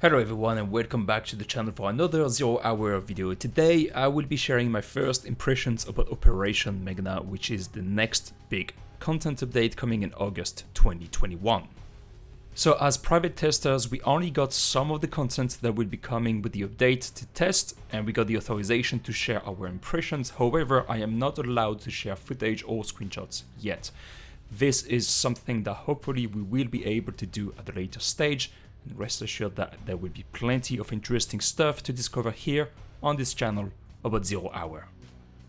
Hello everyone and welcome back to the channel for another 0 hour video. Today I will be sharing my first impressions about Operation Meghna, which is the next big content update coming in August 2021. So as private testers, we only got some of the content that will be coming with the update to test, and we got the authorization to share our impressions. However, I am not allowed to share footage or screenshots yet. This is something that hopefully we will be able to do at a later stage. And rest assured that there will be plenty of interesting stuff to discover here on this channel about 0 hour.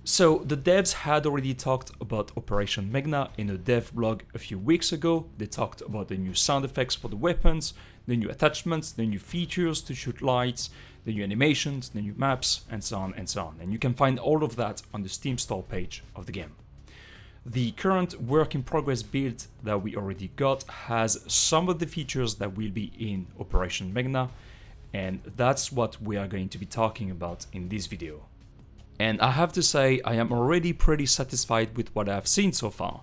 So the devs had already talked about Operation Meghna in a dev blog a few weeks ago. They talked about the new sound effects for the weapons, the new attachments, the new features to shoot lights, the new animations, the new maps, and so on and so on. And you can find all of that on the Steam store page of the game. The current work in progress build that we already got has some of the features that will be in Operation Meghna, and that's what we are going to be talking about in this video. And I have to say, I am already pretty satisfied with what I have seen so far.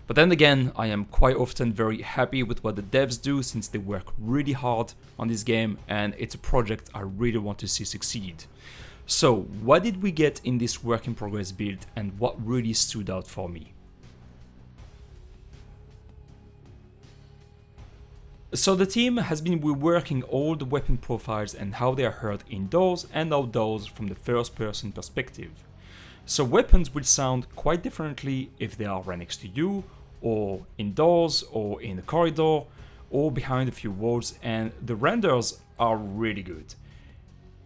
But then again, I am quite often very happy with what the devs do, since they work really hard on this game and it's a project I really want to see succeed. So what did we get in this work in progress build and what really stood out for me? So the team has been reworking all the weapon profiles and how they are heard indoors and outdoors from the first person perspective. So weapons will sound quite differently if they are right next to you, or indoors, or in a corridor, or behind a few walls, and the renders are really good.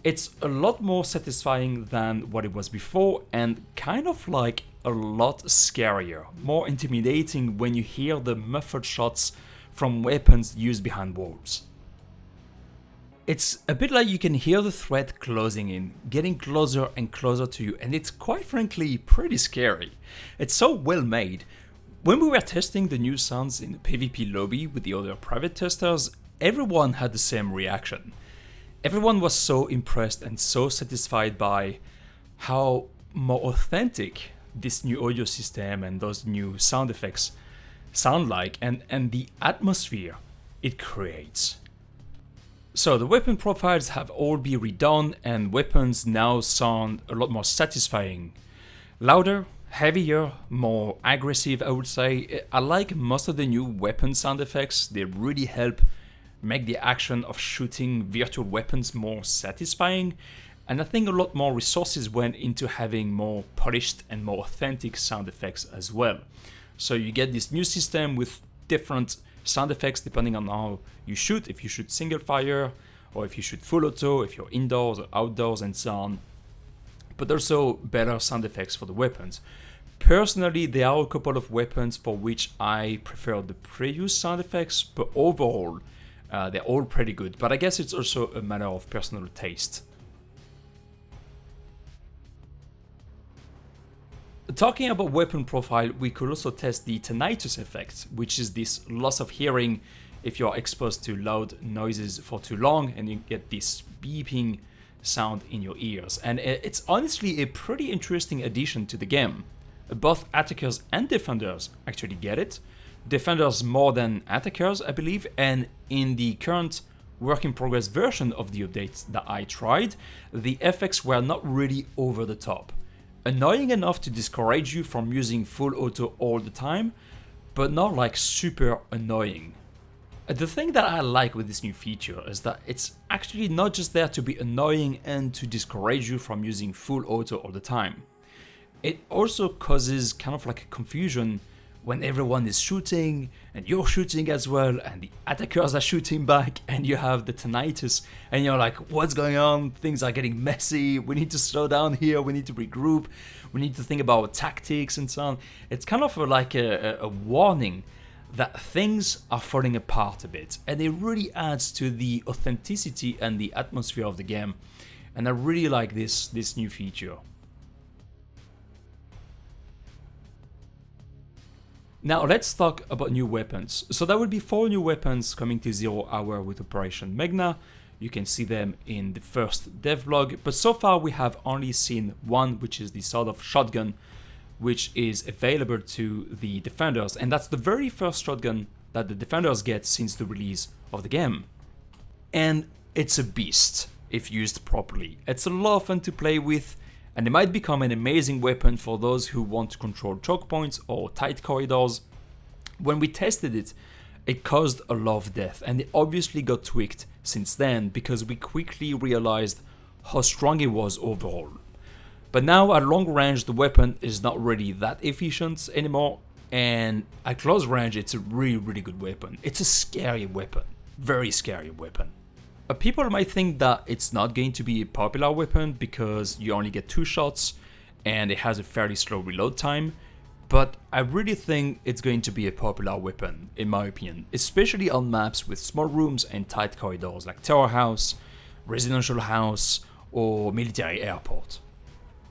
It's a lot more satisfying than what it was before, and kind of like a lot scarier, more intimidating when you hear the muffled shots from weapons used behind walls. It's a bit like you can hear the threat closing in, getting closer and closer to you, and it's quite frankly pretty scary. It's so well made. When we were testing the new sounds in the PvP lobby with the other private testers, everyone had the same reaction. Everyone was so impressed and so satisfied by how more authentic this new audio system and those new sound effects sound like, and the atmosphere it creates. So the weapon profiles have all been redone, and weapons now sound a lot more satisfying. Louder, heavier, more aggressive, I would say. I like most of the new weapon sound effects. They really help make the action of shooting virtual weapons more satisfying, and I think a lot more resources went into having more polished and more authentic sound effects as well. So you get this new system with different sound effects depending on how you shoot, if you shoot single fire, or if you shoot full auto, if you're indoors or outdoors, and so on. But also better sound effects for the weapons. Personally, there are a couple of weapons for which I prefer the previous sound effects, but overall, they're all pretty good. But I guess it's also a matter of personal taste. Talking about weapon profile, we could also test the tinnitus effect, which is this loss of hearing if you're exposed to loud noises for too long and you get this beeping sound in your ears. And it's honestly a pretty interesting addition to the game. Both attackers and defenders actually get it. Defenders more than attackers, I believe, and in the current work in progress version of the updates that I tried, the effects were not really over the top. Annoying enough to discourage you from using full auto all the time, but not like super annoying. The thing that I like with this new feature is that it's actually not just there to be annoying and to discourage you from using full auto all the time. It also causes kind of like a confusion when everyone is shooting and you're shooting as well and the attackers are shooting back and you have the tinnitus and you're like, what's going on? Things are getting messy. We need to slow down here. We need to regroup. We need to think about tactics and so on. It's kind of like a warning that things are falling apart a bit, and it really adds to the authenticity and the atmosphere of the game. And I really like this new feature. Now let's talk about new weapons. So there will be 4 new weapons coming to 0 hour with Operation Meghna. You can see them in the first devlog, but so far we have only seen one, which is the sort of shotgun, which is available to the defenders, and that's the very first shotgun that the defenders get since the release of the game. And it's a beast if used properly. It's a lot of fun to play with, and it might become an amazing weapon for those who want to control choke points or tight corridors. When we tested it, it caused a lot of death, and it obviously got tweaked since then because we quickly realized how strong it was overall. But now at long range the weapon is not really that efficient anymore, and at close range it's a really good weapon. It's a scary weapon, very scary weapon. People might think that it's not going to be a popular weapon because you only get 2 shots and it has a fairly slow reload time, but I really think it's going to be a popular weapon in my opinion, especially on maps with small rooms and tight corridors like Tower House, Residential House, or Military Airport.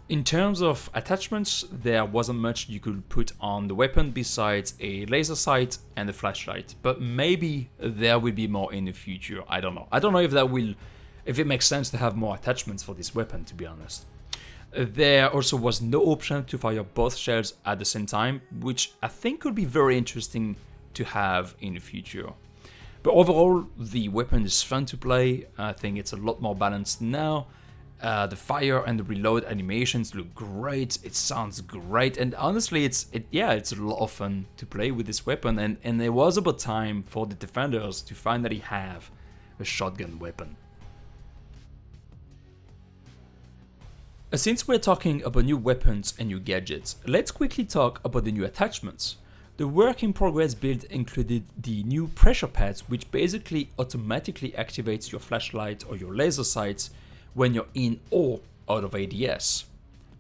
In terms of attachments, there wasn't much you could put on the weapon besides a laser sight and a flashlight, but maybe there will be more in the future. I don't know. I don't know if it makes sense to have more attachments for this weapon, to be honest. There also was no option to fire both shells at the same time, which I think could be very interesting to have in the future. But overall, the weapon is fun to play. I think it's a lot more balanced now. The fire and the reload animations look great, it sounds great, and honestly it's a lot of fun to play with this weapon, and it was about time for the defenders to finally have a shotgun weapon. Since we're talking about new weapons and new gadgets, let's quickly talk about the new attachments. The work in progress build included the new pressure pads, which basically automatically activates your flashlight or your laser sights when you're in or out of ADS.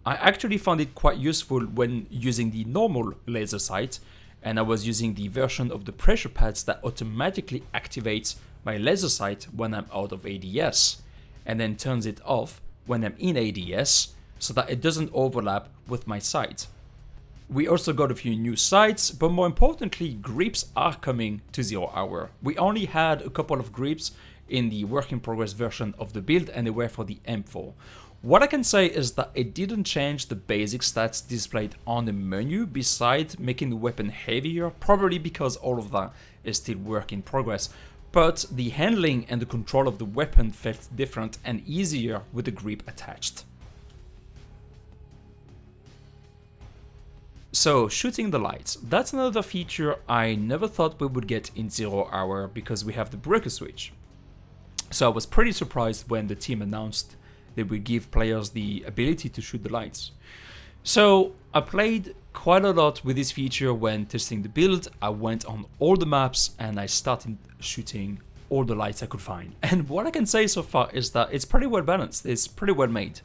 I actually found it quite useful when using the normal laser sight, and I was using the version of the pressure pads that automatically activates my laser sight when I'm out of ADS, and then turns it off when I'm in ADS so that it doesn't overlap with my sight. We also got a few new sights, but more importantly, grips are coming to 0 hour. We only had a couple of grips in the work in progress version of the build, and they were for the M4. What I can say is that it didn't change the basic stats displayed on the menu besides making the weapon heavier, probably because all of that is still work in progress, but the handling and the control of the weapon felt different and easier with the grip attached. So, shooting the lights, that's another feature I never thought we would get in 0 hour because we have the breaker switch. So I was pretty surprised when the team announced they would give players the ability to shoot the lights. So I played quite a lot with this feature when testing the build. I went on all the maps and I started shooting all the lights I could find. And what I can say so far is that it's pretty well balanced, it's pretty well made,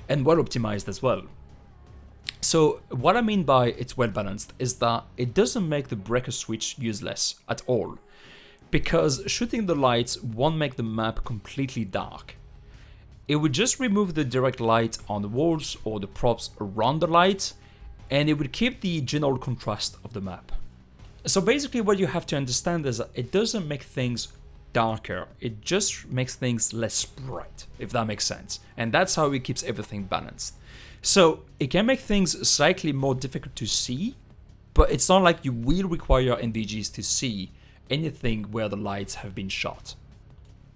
and well optimized as well. So what I mean by it's well balanced is that it doesn't make the breaker switch useless at all, because shooting the lights won't make the map completely dark. It would just remove the direct light on the walls or the props around the light, and it would keep the general contrast of the map. So basically what you have to understand is that it doesn't make things darker, it just makes things less bright, if that makes sense. And that's how it keeps everything balanced. So it can make things slightly more difficult to see, but it's not like you will require NVGs to see anything where the lights have been shot.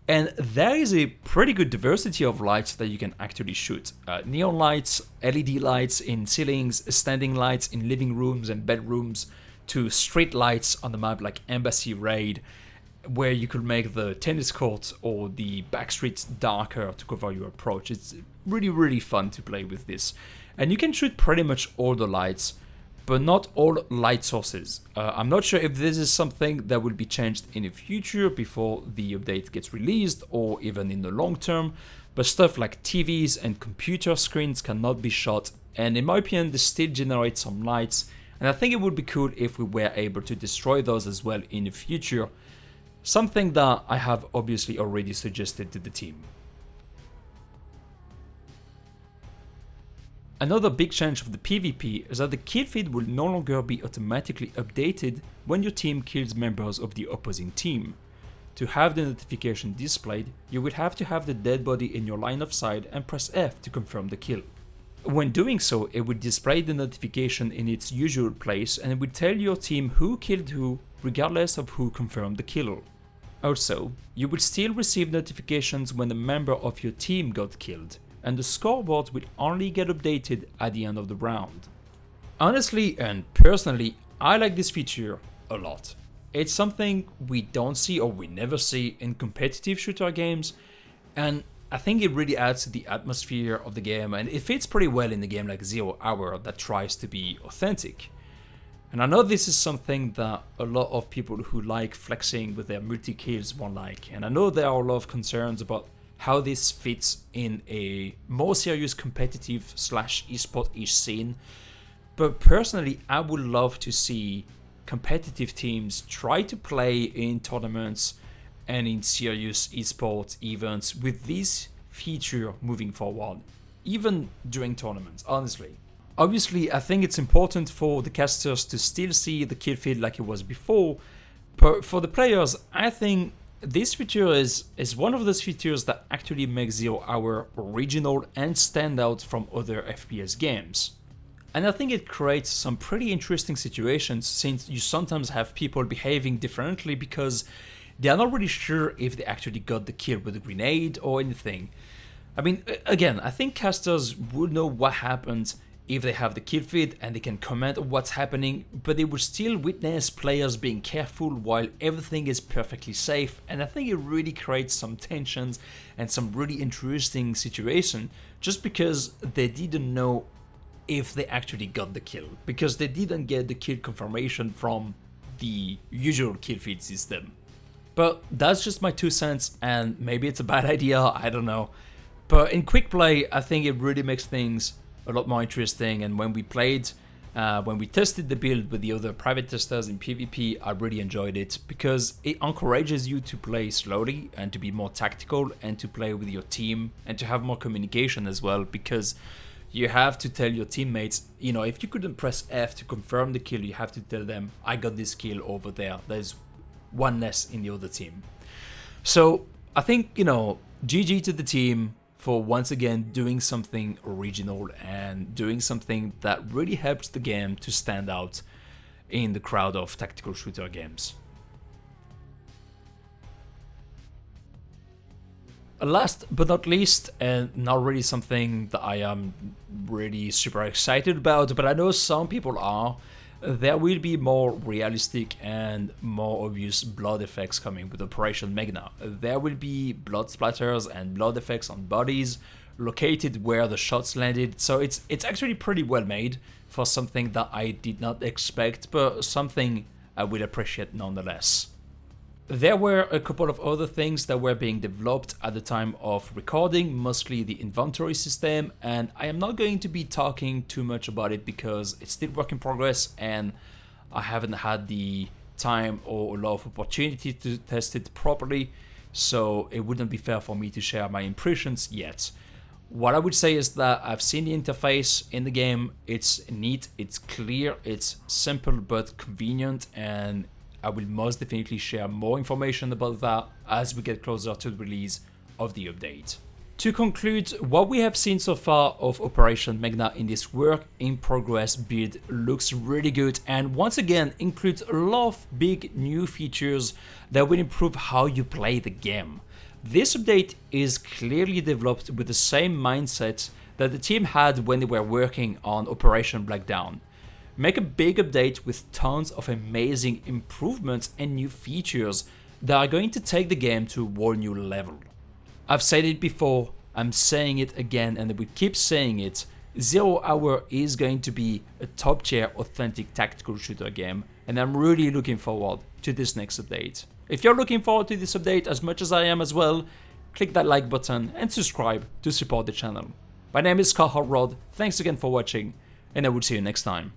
And there is a pretty good diversity of lights that you can actually shoot. Neon lights, LED lights in ceilings, standing lights in living rooms and bedrooms, to street lights on the map like Embassy Raid, where you could make the tennis court or the back streets darker to cover your approach. It's really fun to play with this. And you can shoot pretty much all the lights, but not all light sources. I'm not sure if this is something that will be changed in the future before the update gets released or even in the long term, but stuff like TVs and computer screens cannot be shot, and in my opinion this still generates some lights, and I think it would be cool if we were able to destroy those as well in the future, something that I have obviously already suggested to the team. Another big change of the PvP is that the kill feed will no longer be automatically updated when your team kills members of the opposing team. To have the notification displayed, you will have to have the dead body in your line of sight and press F to confirm the kill. When doing so, it will display the notification in its usual place and it will tell your team who killed who, regardless of who confirmed the kill. Also, you will still receive notifications when a member of your team got killed, and the scoreboard will only get updated at the end of the round. Honestly and personally, I like this feature a lot. It's something we don't see or we never see in competitive shooter games, and I think it really adds to the atmosphere of the game, and it fits pretty well in a game like 0 Hour that tries to be authentic. And I know this is something that a lot of people who like flexing with their multi-kills won't like, and I know there are a lot of concerns about how this fits in a more serious competitive slash esport-ish scene, but personally I would love to see competitive teams try to play in tournaments and in serious esports events with this feature moving forward, even during tournaments, honestly. Obviously, I think it's important for the casters to still see the kill feed like it was before, but for the players, I think this feature is one of those features that actually makes 0 Hour original and stand out from other FPS games. And I think it creates some pretty interesting situations, since you sometimes have people behaving differently because they are not really sure if they actually got the kill with a grenade or anything. I mean, again, I think casters would know what happened if they have the kill feed and they can comment on what's happening, but they will still witness players being careful while everything is perfectly safe, and I think it really creates some tensions and some really interesting situation just because they didn't know if they actually got the kill, because they didn't get the kill confirmation from the usual kill feed system. But that's just my 2 cents, and maybe it's a bad idea, I don't know. But in quick play, I think it really makes things a lot more interesting, and when we tested the build with the other private testers in PvP, I really enjoyed it because it encourages you to play slowly and to be more tactical and to play with your team and to have more communication as well, because you have to tell your teammates, you know, if you couldn't press F to confirm the kill, you have to tell them, I got this kill over there, there's one less in the other team. So I think, you know, GG to the team for once again doing something original and doing something that really helps the game to stand out in the crowd of tactical shooter games. Last but not least, and not really something that I am really super excited about, but I know some people are, there will be more realistic and more obvious blood effects coming with Operation Meghna. There will be blood splatters and blood effects on bodies located where the shots landed, so it's actually pretty well made for something that I did not expect, but something I will appreciate nonetheless. There were a couple of other things that were being developed at the time of recording, mostly the inventory system, and I am not going to be talking too much about it because it's still work in progress and I haven't had the time or a lot of opportunity to test it properly, so it wouldn't be fair for me to share my impressions yet. What I would say is that I've seen the interface in the game, it's neat, it's clear, it's simple but convenient, and I will most definitely share more information about that as we get closer to the release of the update. To conclude, what we have seen so far of Operation Meghna in this work in progress build looks really good, and once again includes a lot of big new features that will improve how you play the game. This update is clearly developed with the same mindset that the team had when they were working on Operation Black Dawn. Make a big update with tons of amazing improvements and new features that are going to take the game to a whole new level. I've said it before, I'm saying it again, and I will keep saying it, 0 Hour is going to be a top tier authentic tactical shooter game, and I'm really looking forward to this next update. If you're looking forward to this update as much as I am as well, click that like button and subscribe to support the channel. My name is R.O.D.E, thanks again for watching, and I will see you next time.